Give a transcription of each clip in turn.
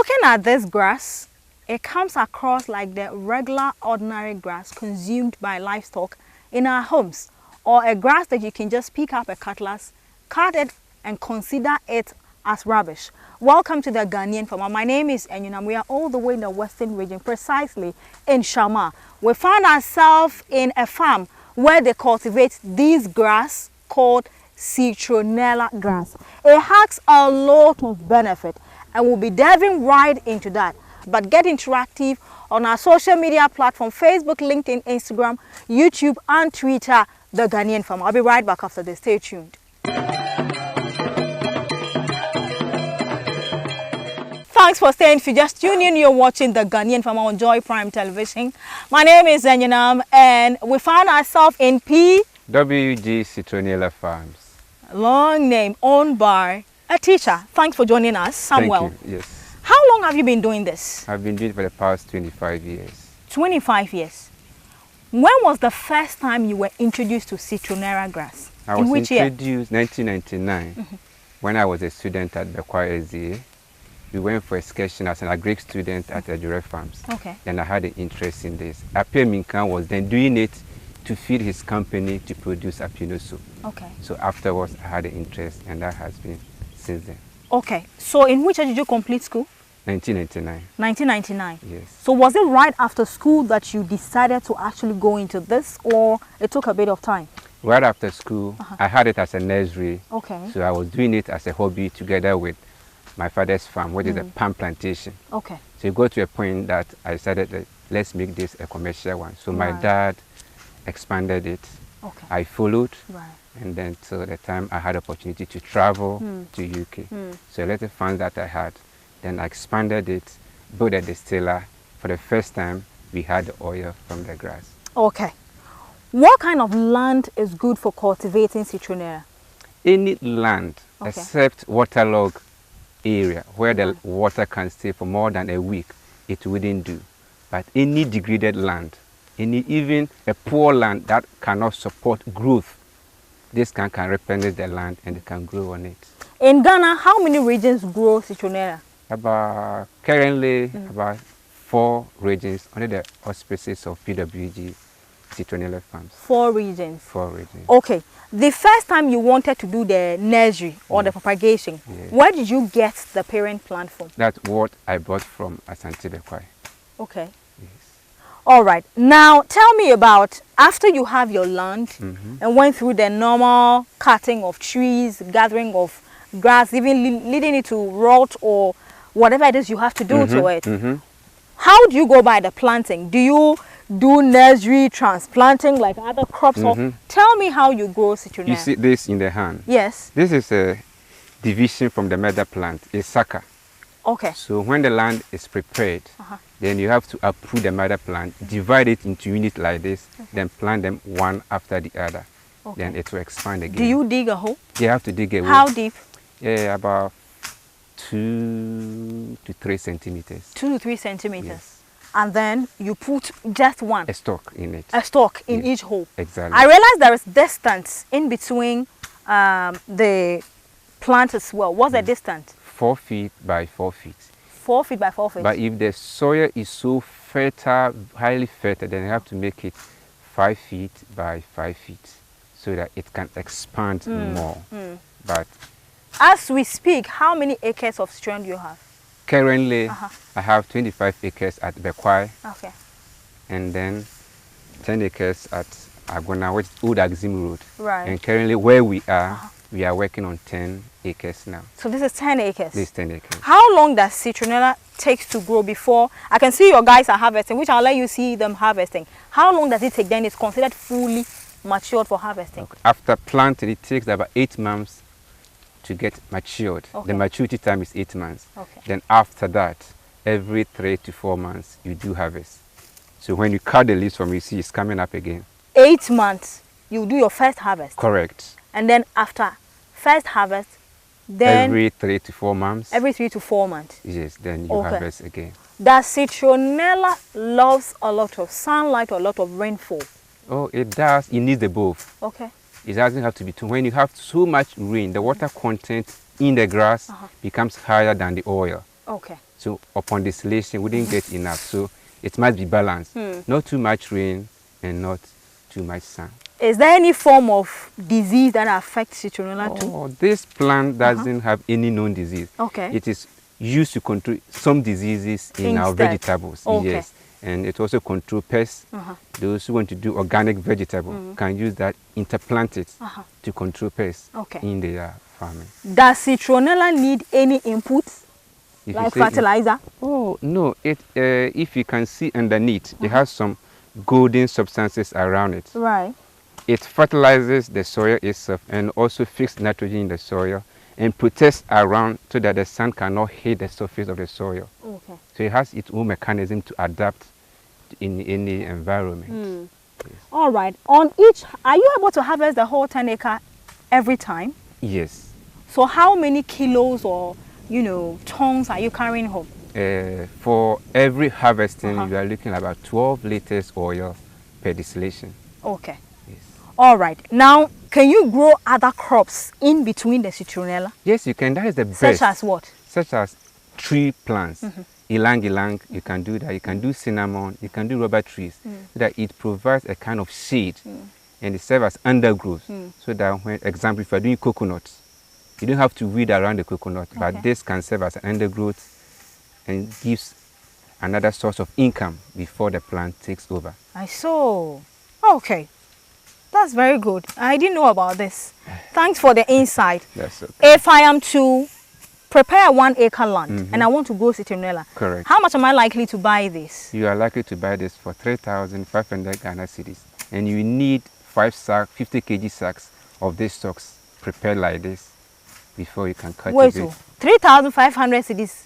Looking at this grass, it comes across like the regular ordinary grass consumed by livestock in our homes, or a grass that you can just pick up a cutlass, cut it and consider it as rubbish. Welcome to the Ghanaian Farmer. My name is Enyunam. We are all the way in the western region, precisely in Shama. We found ourselves in a farm where they cultivate this grass called Citronella grass. It has a lot of benefit and we'll be diving right into that. But get interactive on our social media platform, Facebook, LinkedIn, Instagram, YouTube and Twitter, The Ghanaian Farmer. I'll be right back after this. Stay tuned. Thanks for staying. If you just tune in, you're watching The Ghanaian Farmer on Joy Prime Television. My name is Enyunam and we found ourselves in WG Citronella Farms. Long name, owned by a teacher. Thanks for joining us, Samuel. Thank you. Yes. How long have you been doing this? I've been doing it for the past 25 years. 25 years. When was the first time you were introduced to Citronella grass? I was introduced in 1999 when I was a student at Bekwai SDA. We went for excursion as an agric student at the direct farms. Okay. And I had an interest in this. Apia Minkan was then doing it to feed his company to produce apino soup. Okay. So afterwards, I had an interest, and that has been since then. Okay. So in which year did you complete school? 1999. 1999. Yes. So was it right after school that you decided to actually go into this, or it took a bit of time? Right after school, I had it as a nursery. Okay. So I was doing it as a hobby together with my father's farm, which is a palm plantation. Okay. So it got to a point that I decided that let's make this a commercial one. So my dad expanded it. Okay. I followed. Right. And then till the time I had opportunity to travel to UK. So a little funds that I had, then I expanded it, built a distiller. For the first time, we had the oil from the grass. Okay. What kind of land is good for cultivating Citronella? Any land except waterlogged area where the water can stay for more than a week, it wouldn't do. But any degraded land, even a poor land that cannot support growth, this can replenish the land and it can grow on it. In Ghana, how many regions grow Citronella? Currently about 4 regions under the auspices of PWG Citronella Farms. 4 regions? 4 regions. Okay. The first time you wanted to do the nursery or the propagation, where did you get the parent plant from? That's what I bought from Asante Bekwai. Okay. All right. Now, tell me about after you have your land and went through the normal cutting of trees, gathering of grass, even leading it to rot or whatever it is you have to do to it. How do you go by the planting? Do you do nursery transplanting like other crops? Or tell me how you grow Citronella. You see this in the hand? Yes. This is a division from the mother plant, a sucker. Okay. So when the land is prepared, then you have to uproot the mother plant, divide it into units like this, then plant them one after the other. Then it will expand again. Do you dig a hole? You have to dig a hole. How deep? Yeah, about 2 to 3 centimeters. 2 to 3 centimeters. Yes. And then you put just one. A stalk in it. A stalk in each hole. Exactly. I realize there is distance in between the plant as well. What's the distance? 4 feet by 4 feet. 4 feet by 4 feet. But if the soil is so fertile, highly fertile, then you have to make it 5 feet by 5 feet so that it can expand more. But as we speak, how many acres of citron do you have? Currently, I have 25 acres at Bekwai. Okay. And then 10 acres at Agona, which is Old Axim Road. Right. And currently where we are working on 10 acres now. So this is 10 acres? This is 10 acres. How long does Citronella take to grow before? I can see your guys are harvesting, which I'll let you see them harvesting. How long does it take then it's considered fully matured for harvesting? Okay. After planting, it takes about 8 months to get matured. The maturity time is 8 months. Then after that, every 3 to 4 months, you do harvest. So when you cut the leaves from, you see it's coming up again. 8 months, you do your first harvest? Correct. And then after first harvest, then every 3 to 4 months. Every 3 to 4 months. Yes, then you harvest again. Does Citronella loves a lot of sunlight or a lot of rainfall? Oh, it does. It needs the both. Okay. It doesn't have to be too. When you have so much rain, the water content in the grass becomes higher than the oil. Okay. So upon distillation, we didn't get enough. So it must be balanced. Not too much rain and not too much sun. Is there any form of disease that affects citronella too? Oh, this plant doesn't have any known disease. Okay. It is used to control some diseases in our vegetables. Okay. Yes. And it also controls pests. Those who want to do organic vegetable can use that, interplant it to control pests in their farming. Does citronella need any inputs? If like fertilizer? Oh, no. If you can see underneath, it has some golden substances around it. Right. It fertilizes the soil itself and also fixes nitrogen in the soil and protects around so that the sun cannot hit the surface of the soil. Okay. So it has its own mechanism to adapt in any environment. Yes. All right. On each, are you able to harvest the whole 10 acre every time? Yes. So how many kilos or, tons are you carrying home? For every harvesting, you are looking at about 12 liters oil per distillation. Okay. Yes. All right. Now, can you grow other crops in between the citronella? Yes, you can. That is the best. Such as what? Such as tree plants. Ylang, you can do that. You can do cinnamon, you can do rubber trees. So that it provides a kind of shade and it serves as undergrowth. So that when, example, if you are doing coconuts, you don't have to weed around the coconut, but this can serve as an undergrowth and gives another source of income before the plant takes over. I saw. Okay. That's very good. I didn't know about this. Thanks for the insight. That's okay. If I am to prepare 1 acre land and I want to grow citronella, correct, how much am I likely to buy this? You are likely to buy this for 3,500 Ghana cedis. And you need 50 kg sacks of these stalks prepared like this before you can cultivate. Wait, 3,500 cedis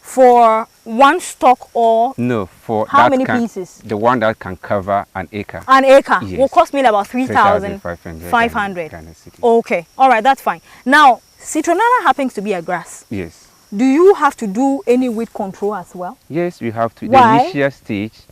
for one stalk or? No, for how many pieces? The one that can cover an acre. An acre? Yes. Will cost me about 3,500. Okay, all right, that's fine. Now, citronella happens to be a grass. Yes. Do you have to do any weed control as well? Yes, we have to. Why? The initial stage,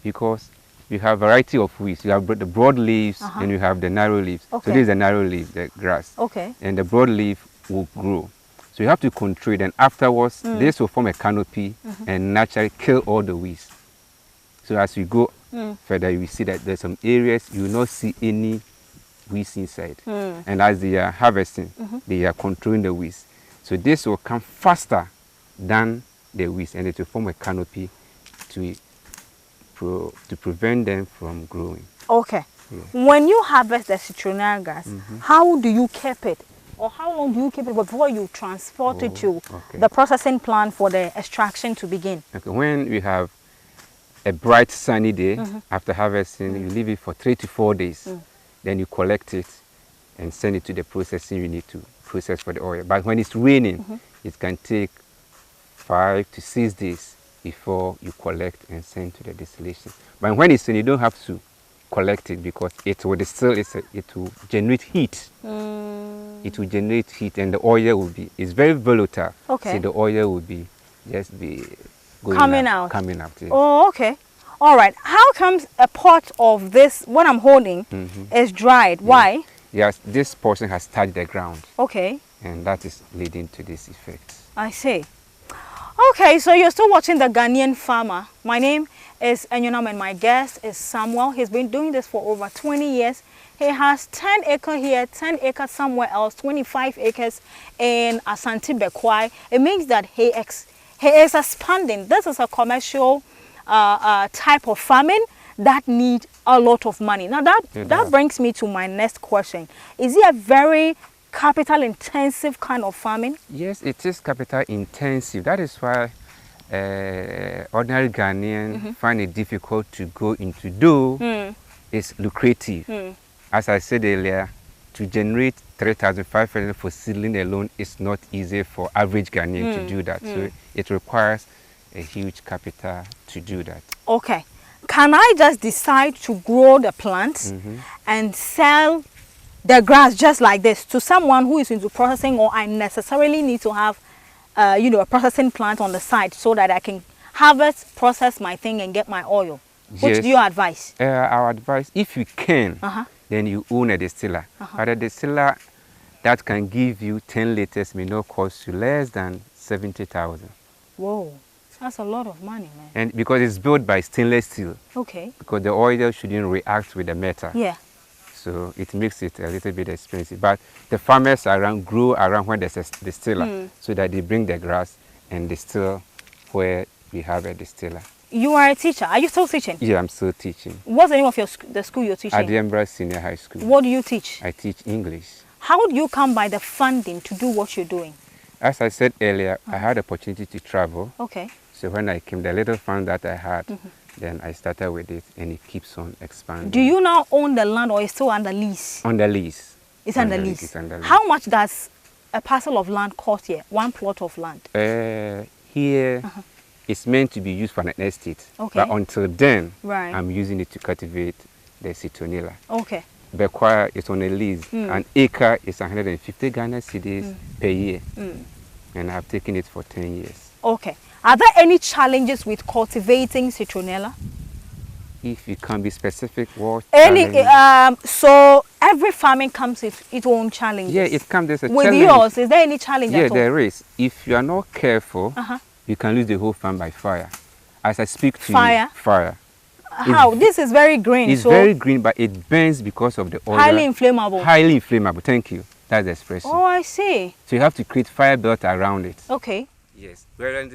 because you have a variety of weeds. You have the broad leaves and you have the narrow leaves. Okay. So this is the narrow leaf, the grass. Okay. And the broad leaf will grow. So you have to control it, and afterwards, this will form a canopy and naturally kill all the weeds. So as we go further, you will see that there's some areas you will not see any weeds inside. And as they are harvesting, they are controlling the weeds. So this will come faster than the weeds, and it will form a canopy to prevent them from growing. Okay. Yeah. When you harvest the citronella grass, how do you keep it? Or how long do you keep it before you transport it to the processing plant for the extraction to begin? Okay. When we have a bright sunny day after harvesting, you leave it for 3 to 4 days. Then you collect it and send it to the processing unit to process for the oil. But when it's raining, it can take 5 to 6 days before you collect and send to the distillation. But when it's raining, you don't have to collect it because it will distill, it will generate heat. It will generate heat and the oil will be, it's very volatile. Okay. So the oil will be just be going coming out. Coming out. Yes. Oh, okay. All right. How comes a pot of this, what I'm holding, is dried? Why? Yes, this portion has touched the ground. Okay. And that is leading to this effect. I see. Okay, so you're still watching The Ghanaian Farmer. My name is Enyonam and my guest is Samuel. He's been doing this for over 20 years. He has 10 acres here, 10 acres somewhere else, 25 acres in Asante Bekwai. It means that he is expanding. This is a commercial type of farming that need a lot of money. Now that brings me to my next question. Is it a very capital intensive kind of farming? Yes, it is capital intensive. That is why ordinary Ghanaian find it difficult to go into, though it's lucrative. As I said earlier, to generate 3,500 for seedling alone is not easy for average Ghanaian to do that. So it requires a huge capital to do that. Okay. Can I just decide to grow the plants and sell the grass just like this to someone who is into processing, or I necessarily need to have a processing plant on the side so that I can harvest, process my thing and get my oil? Which do you advise? Our advice, if you can, then you own a distiller. But a distiller that can give you 10 liters may not cost you less than 70,000. Whoa, that's a lot of money, man. And because it's built by stainless steel, Okay. because the oil shouldn't react with the metal. Yeah. So it makes it a little bit expensive. But the farmers around grow around where there's a distiller, so that they bring the grass and distill where we have a distiller. You are a teacher. Are you still teaching? Yeah, I'm still teaching. What's the name of the school you're teaching? Adiambra Senior High School. What do you teach? I teach English. How do you come by the funding to do what you're doing? As I said earlier, I had the opportunity to travel. Okay. So when I came, the little fund that I had, then I started with it, and it keeps on expanding. Do you now own the land, or is it still under lease? Under lease. It's under lease. It's under lease. How much does a parcel of land cost here? One plot of land? Here, it's meant to be used for an estate. Okay. But until then, Right. I'm using it to cultivate the Citronella. Okay. Bequia is on a lease. An acre is 150 Ghana cedis per year. And I've taken it for 10 years. Okay. Are there any challenges with cultivating Citronella? If you can be specific, what Any? challenge? So every farming comes with its own challenges. Yeah, it comes as a with challenge. yours, is there any challenge Yeah, at all? there is. If you are not careful, you can lose the whole farm by fire. As I speak to Fire? you, fire. How? This is very green. It's so very green, but it burns because of the oil. highly inflammable. Highly inflammable. Thank you. That's the expression. Oh, I see. So you have to create fire belt around it. Okay. Yes. Whereas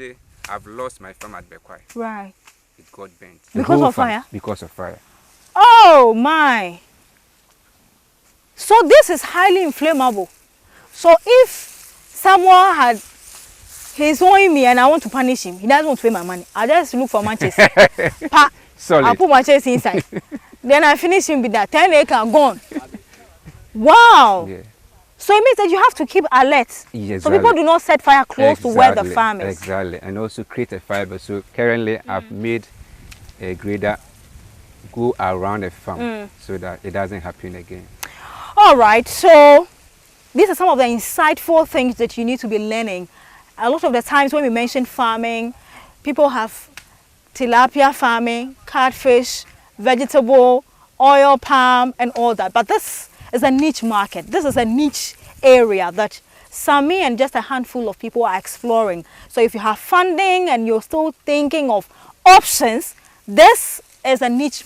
I've lost my farm at Bequia. Right. It got burnt. Because of fire? Because of fire. Oh my. So this is highly inflammable. So if someone he's owing me and I want to punish him, he doesn't want to pay my money, I just look for matches. Solid. I put matches inside. Then I finish him with that 10 acre gone. Wow. Yeah. So it means that you have to keep alert. Yes, So people do not set fire close to where the farm is. Exactly. And also create a fiber. So currently I've made a grader go around the farm so that it doesn't happen again. All right. So these are some of the insightful things that you need to be learning. A lot of the times when we mention farming, people have tilapia farming, catfish, vegetable, oil palm, and all that. But this is a niche market. This is a niche area that Sami and just a handful of people are exploring. So if you have funding and you're still thinking of options, this is a niche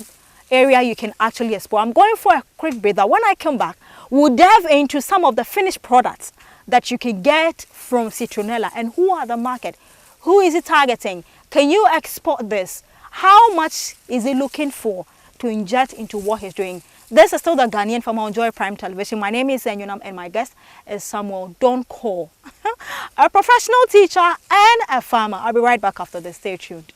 area you can actually explore. I'm going for a quick breather. When I come back, we'll delve into some of the finished products that you can get from Citronella and who are the market. Who is it targeting? Can you export this? How much is he looking for to inject into what he's doing? This is still the Ghanaian Farmer on Joy Prime Television. My name is Enyonam and my guest is Samuel Don't Call, a professional teacher and a farmer. I'll be right back after this. Stay tuned.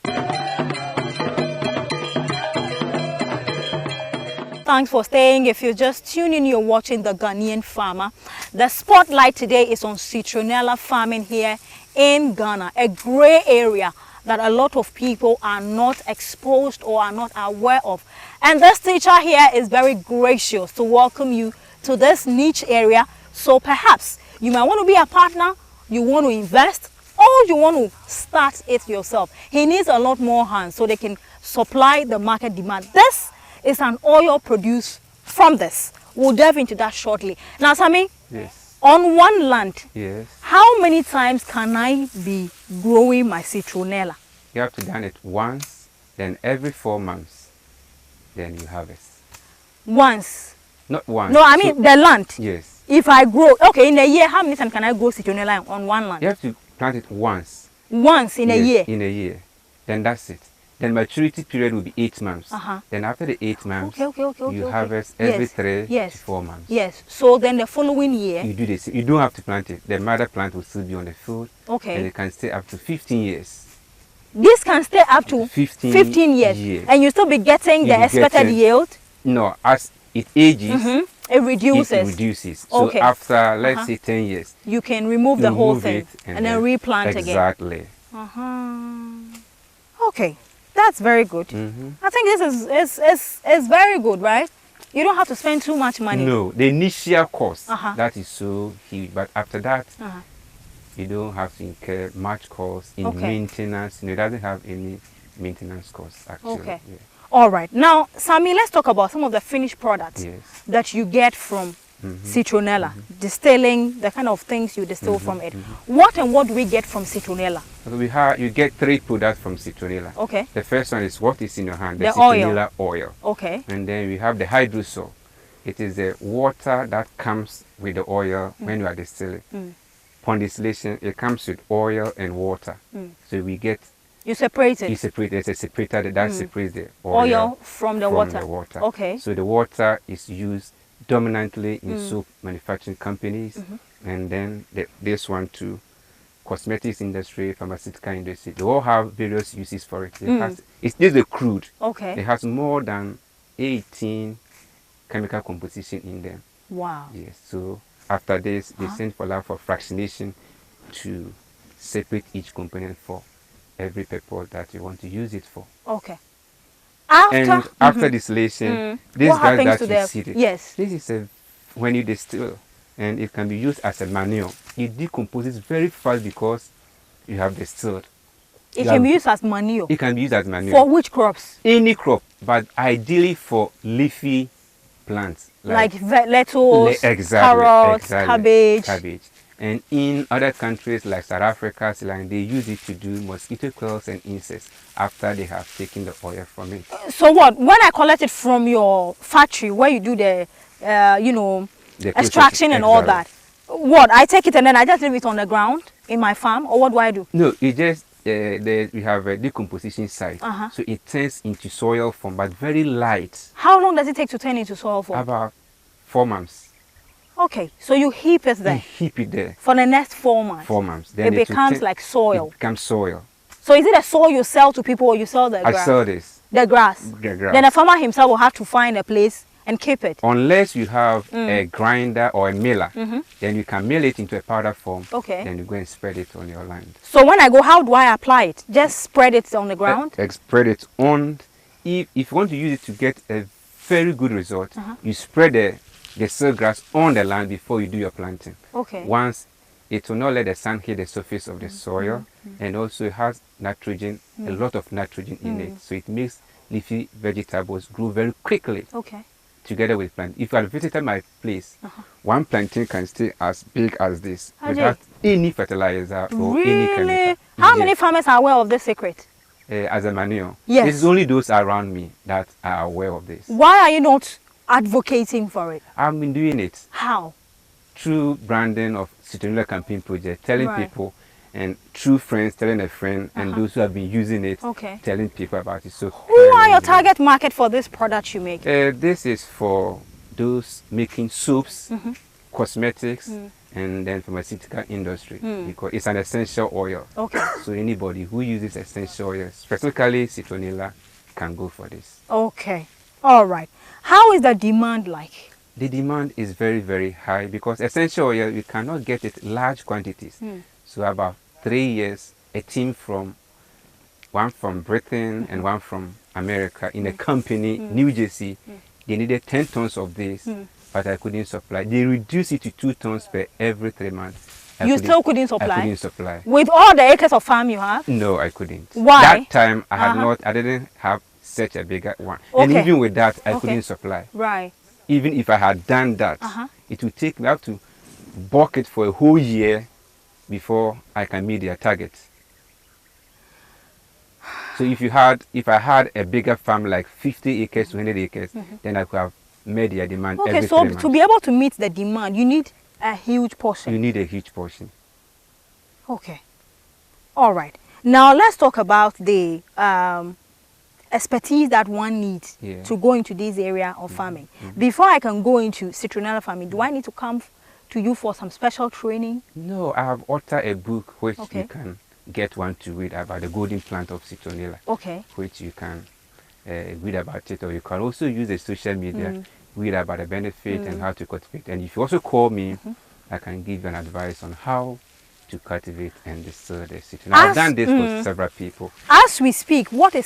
Thanks for staying. If you're just tuning in, you're watching the Ghanaian Farmer. The spotlight today is on Citronella farming here in Ghana, a gray area that a lot of people are not exposed or are not aware of. And this teacher here is very gracious to welcome you to this niche area. So perhaps you might want to be a partner, you want to invest, or you want to start it yourself. He needs a lot more hands so they can supply the market demand. This is an oil produced from this. We'll delve into that shortly. Now, Sami, Yes. on one land, Yes. how many times can I be growing my Citronella? You have to done it once, then every 4 months, then you harvest. Once. Not once. No, I mean the land. Yes. If I grow, okay, in a year, how many times can I grow Citronella on one land? You have to plant it once. Once in a Yes, year. In a year. Then that's it. Then maturity period will be 8 months. Uh-huh. Then after the 8 months, Okay. you harvest every Yes. 3 Yes. to 4 months. Yes. So then the following year, You do this. You don't have to plant it. The mother plant will still be on the field. okay. And it can stay up to 15 years. This can stay up to 15 years. years. And you still be getting You'll the be expected getting- yield. No, as it ages, It reduces. it reduces. So Okay. after, let's say 10 years, You can remove the you whole move thing it and then replant again. Exactly. Okay, that's very good. I think this is very good, right? You don't have to spend too much money. No, the initial cost, Uh-huh. that is so huge. But after that, Uh-huh. you don't have to incur much cost in Okay. maintenance. It doesn't have any maintenance costs, actually. Okay. Yeah. All right. Now, Sami, let's talk about some of the finished products Yes. that you get from Citronella, distilling the kind of things you distill from it. What and what do we get from Citronella? You get 3 products from Citronella. Okay. The first one is what is in your hand, the oil. Citronella oil. Okay. And then we have the hydrosol. It is the water that comes with the oil when you are distilling. Upon distillation, it comes with oil and water. So we get... You separate it? You separate it. It's a separator that separates the oil from the water. Okay. So the water is used dominantly in soap manufacturing companies, and then this one too, cosmetics industry, pharmaceutical industry. They all have various uses for it. It's just the crude. Okay. It has more than 18 chemical composition in them. Wow. Yes. So after this, they send for fractionation to separate each component for every purpose that you want to use it for. Okay. After distillation, this gas that you see, yes, this is when you distill, and it can be used as a manure. It decomposes very fast because you have distilled. It can be used as manure. It can be used as manure. For which crops? Any crop, but ideally for leafy plants like lettuce, carrots, cabbage. And in other countries like South Africa, they use it to do mosquito coils and insects after they have taken the oil from it. So what? When I collect it from your factory where you do the, the extraction and all that, what? I take it and then I just leave it on the ground in my farm, or what do I do? No, it just, we have a decomposition site. So it turns into soil form, but very light. How long does it take to turn into soil form? About 4 months. Okay, so you heap it there. You heap it there. For the next 4 months. 4 months. Then it becomes like soil. It becomes soil. So is it a soil you sell to people or you sell the grass? I sell this. The grass. The grass. Then the farmer himself will have to find a place and keep it. Unless you have a grinder or a miller, then you can mill it into a powder form. Okay. Then you go and spread it on your land. So when I go, how do I apply it? Just spread it on the ground? Spread it on. If you want to use it to get a very good result, you spread the sealgrass on the land before you do your planting. Okay. Once it will not let the sun hit the surface of the soil, and also it has nitrogen, a lot of nitrogen in it, so it makes leafy vegetables grow very quickly. Okay. Together with plant. If you have visited my place, one planting can stay as big as this without any fertilizer or any chemical. How many farmers are aware of this secret? As a manure. Yes. It is only those around me that are aware of this. Why are you not advocating for it? I've been doing it. How? Through branding of Citronella campaign project, telling people, and through friends telling a friend, and those who have been using it, telling people about it. So who are your target market for this product you make? This is for those making soaps, cosmetics, and then pharmaceutical industry, because it's an essential oil. Okay. So anybody who uses essential oil, specifically Citronella, can go for this. Okay. All right. How is the demand like? The demand is very, very high because essential oil, you cannot get it large quantities. So about 3 years, a team one from Britain and one from America in a company, New Jersey, they needed 10 tons of this, but I couldn't supply. They reduced it to 2 tons per every 3 months. You still couldn't supply? I couldn't supply. With all the acres of farm you have? No, I couldn't. Why? That time, I didn't have such a bigger one. And even with that, I couldn't supply. Right. Even if I had done that, it would take me up to bulk it for a whole year before I can meet their target. So if I had a bigger farm like 50 acres, 100 acres, then I could have made their demand every 3 months. To be able to meet the demand, you need a huge portion. You need a huge portion. Okay. All right. Now let's talk about the expertise that one needs to go into this area of farming. Before I can go into Citronella farming, do I need to come to you for some special training? No, I have authored a book which you can get one to read about the golden plant of Citronella. Okay. Which you can read about it, or you can also use the social media, read about the benefit and how to cultivate. And if you also call me, I can give you an advice on how to cultivate and distill the Citronella. I've done this for several people. As we speak, what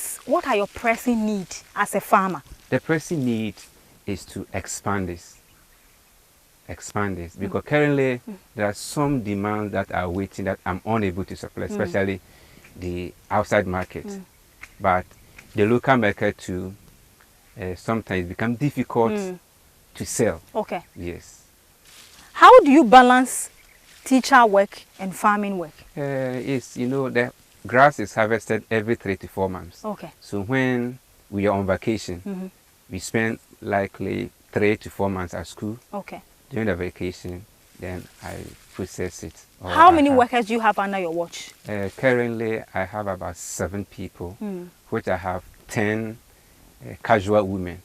are your pressing needs as a farmer? The pressing need is to expand this. Because currently there are some demands that are waiting that I'm unable to supply, especially the outside market. But the local market too sometimes become difficult to sell. Okay. Yes. How do you balance teacher work and farming work? It's, the grass is harvested every 3 to 4 months. Okay. So when we are on vacation, we spend likely 3 to 4 months at school. Okay. During the vacation, then I process it. How many workers do you have under your watch? Currently, I have about 7 people, which I have 10 casual women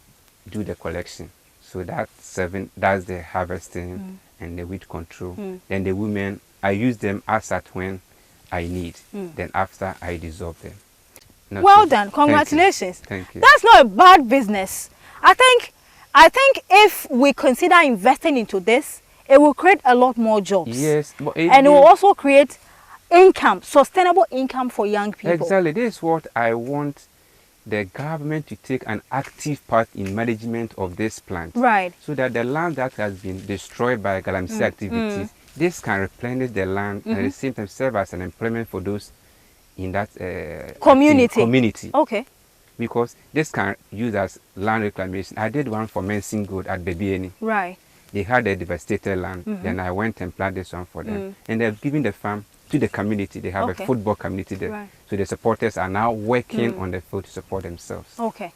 do the collection. So that's 7, that's the harvesting and the weed control. Then the women, I use them as at when I need. Then after, I dissolve them. Well done. Congratulations. Thank you. That's not a bad business. I think if we consider investing into this, it will create a lot more jobs. Yes. And it will also create income, sustainable income for young people. Exactly. This is what I want the government to take an active part in management of this plant. Right. So that the land that has been destroyed by galamsey activities, this can replenish the land and at the same time serve as an employment for those in that community. Okay. Because this can use as land reclamation. I did one for Mensing Gold at Bebieni. Right. They had a devastated land. Then I went and planted this one for them. And they've given the farm to the community. They have a football community there. Right. So the supporters are now working on the field to support themselves. Okay.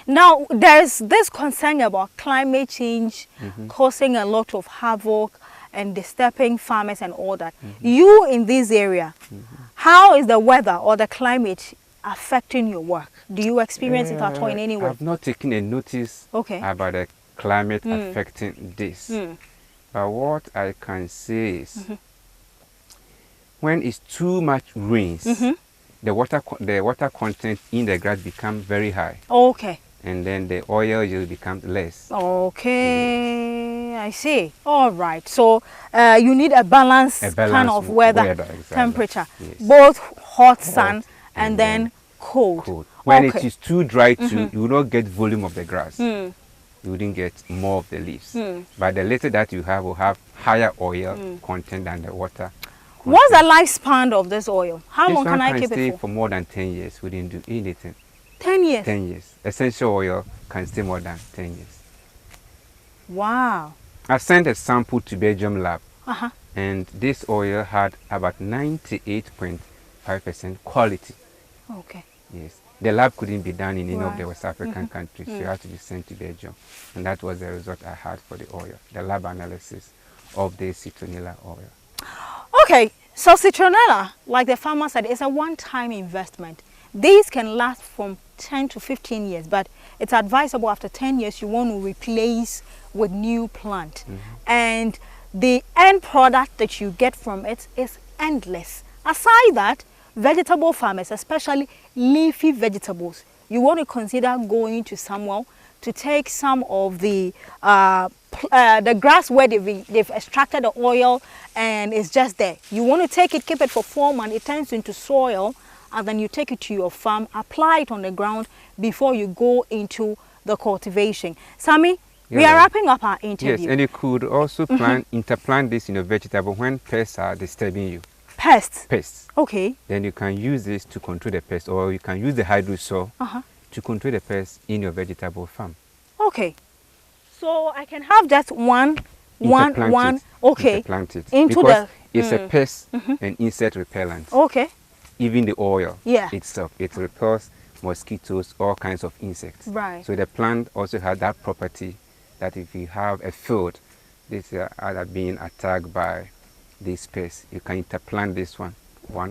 Now, there's this concern about climate change causing a lot of havoc and disturbing farmers and all that. You in this area, how is the weather or the climate affecting your work? Do you experience it at all in any way? I've not taken a notice about the climate affecting this. But what I can say is, when it's too much rains, the water content in the grass becomes very high. Okay. And then the oil will become less. Okay, I see. All right. So you need a balanced kind of weather exactly. temperature, Yes. Both hot sun and then cold. When it is too dry too, you will not get volume of the grass. You wouldn't get more of the leaves. But the little that you have will have higher oil content than the water. What's the lifespan of this oil? How long can I keep stay it for more than 10 years. We didn't do anything. 10 years? 10 years. Essential oil can stay more than 10 years. Wow. I sent a sample to Belgium lab. And this oil had about 98.5% quality. Okay. Yes. The lab couldn't be done in any of the West African countries. So it had to be sent to Belgium. And that was the result I had for the oil, the lab analysis of the Citronella oil. Okay, so Citronella, like the farmer said, is a one-time investment. These can last from 10 to 15 years, but it's advisable after 10 years you want to replace with new plant. And the end product that you get from it is endless. Aside that, vegetable farmers, especially leafy vegetables, you want to consider going to somewhere to take some of the grass where they've extracted the oil and it's just there. You want to take it, keep it for 4 months, it turns into soil, and then you take it to your farm, apply it on the ground before you go into the cultivation. Sammy, we are wrapping up our interview. Yes, and you could also interplant this in a vegetable when pests are disturbing you. Pests? Pests. Okay. Then you can use this to control the pests, or you can use the hydrosol to control the pests in your vegetable farm. Okay. So I can have just one, okay, into because it's a pest and insect repellent. Okay. Even the oil Yeah. itself, it repels mosquitoes, all kinds of insects. Right. So the plant also has that property that if you have a field, this are being attacked by these pests, you can interplant this one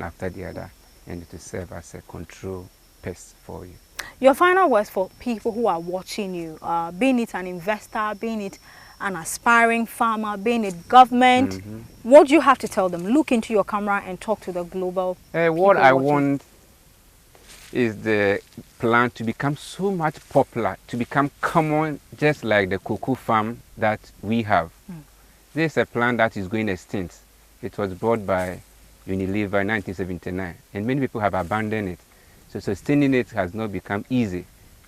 after the other, and it will serve as a control pest for you. Your final words for people who are watching you, being it an investor, being it an aspiring farmer, being it government, what do you have to tell them? Look into your camera and talk to the global what I want is the plant to become so much popular, to become common, just like the cocoa farm that we have. This is a plant that is going extinct. It was bought by Unilever in 1979, and many people have abandoned it. So sustaining it has not become easy.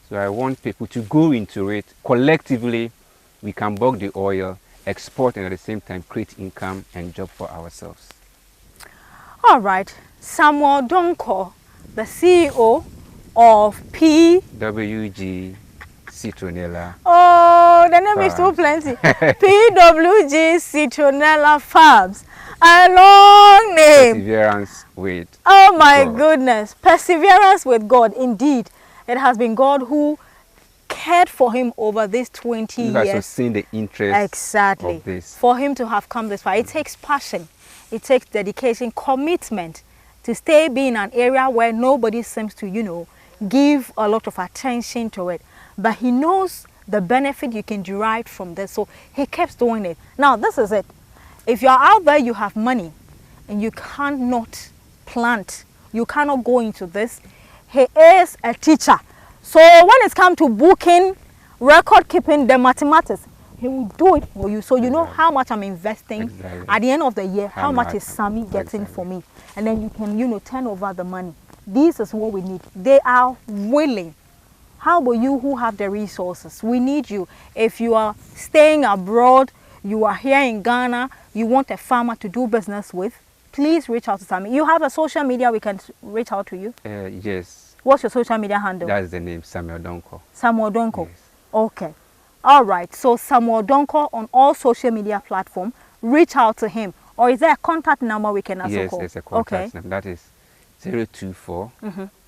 So I want people to go into it. Collectively, we can bulk the oil, export, and at the same time create income and job for ourselves. All right. Samuel Donko, the CEO of WG Citronella. Oh, the name is too plenty. PWG Citronella Farms. A long name. Perseverance with Oh my God. goodness. Perseverance with God. Indeed, it has been God who cared for him over these 20 You guys have years. seen the interest Exactly. of this. For him to have come this far, it takes passion, it takes dedication, commitment to stay be in an area where nobody seems to, you know, give a lot of attention to it. But he knows the benefit you can derive from this, so he keeps doing it. Now, this is it. If you're out there, you have money, and you cannot plant, you cannot go into this, he is a teacher. So when it's come to booking, record keeping, the mathematics, he will do it for you. So you know how much I'm investing. Exactly. At the end of the year, how much much is Sammy getting exactly. for me? And then you can, you know, turn over the money. This is what we need. They are willing. How about you who have the resources? We need you. If you are staying abroad, you are here in Ghana, you want a farmer to do business with, please reach out to Sammy. You have a social media we can reach out to you? Yes. What's your social media handle? That's the name, Samuel Donko. Samuel Donko. Yes. Okay. All right. So Samuel Donko on all social media platforms. Reach out to him. Or is there a contact number we can also Yes, call? there's a contact number. That is 024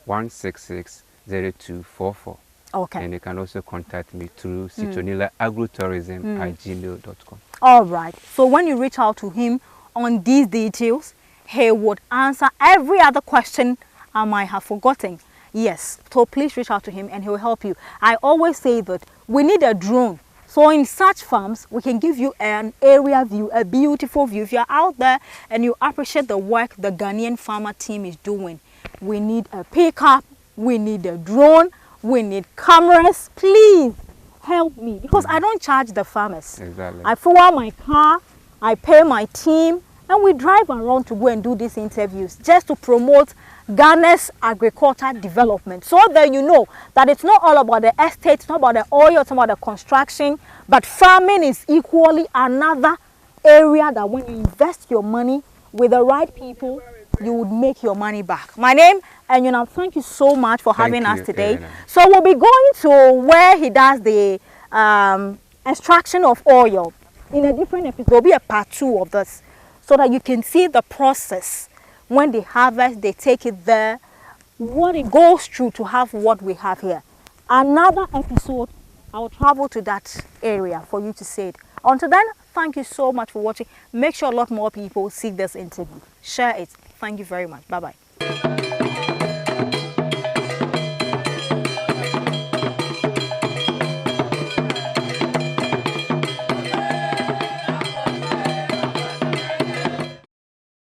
166 0244. Okay. And you can also contact me through citronellaagritourism@gmail.com. All right. So when you reach out to him on these details, he would answer every other question I might have forgotten. Yes. So please reach out to him and he will help you. I always say that we need a drone. So in such farms, we can give you an area view, a beautiful view. If you're out there and you appreciate the work the Ghanaian farmer team is doing, we need a pickup, we need a drone, we need cameras. Please help me, because I don't charge the farmers. Exactly. I fill out my car, I pay my team, and we drive around to go and do these interviews just to promote Ghana's agriculture development, so that you know that it's not all about the estate, it's not about the oil, it's not about the construction, but farming is equally another area that when you invest your money with the right people, you would make your money back. My name, and you know, thank you so much for having us today. So we'll be going to where he does the extraction of oil in a different episode. There'll be a part 2 of this, so that you can see the process. When they harvest, they take it there, what it goes through to have what we have here. Another episode, I'll travel to that area for you to see it. Until then, thank you so much for watching. Make sure a lot more people see this interview. Share it. Thank you very much. Bye-bye.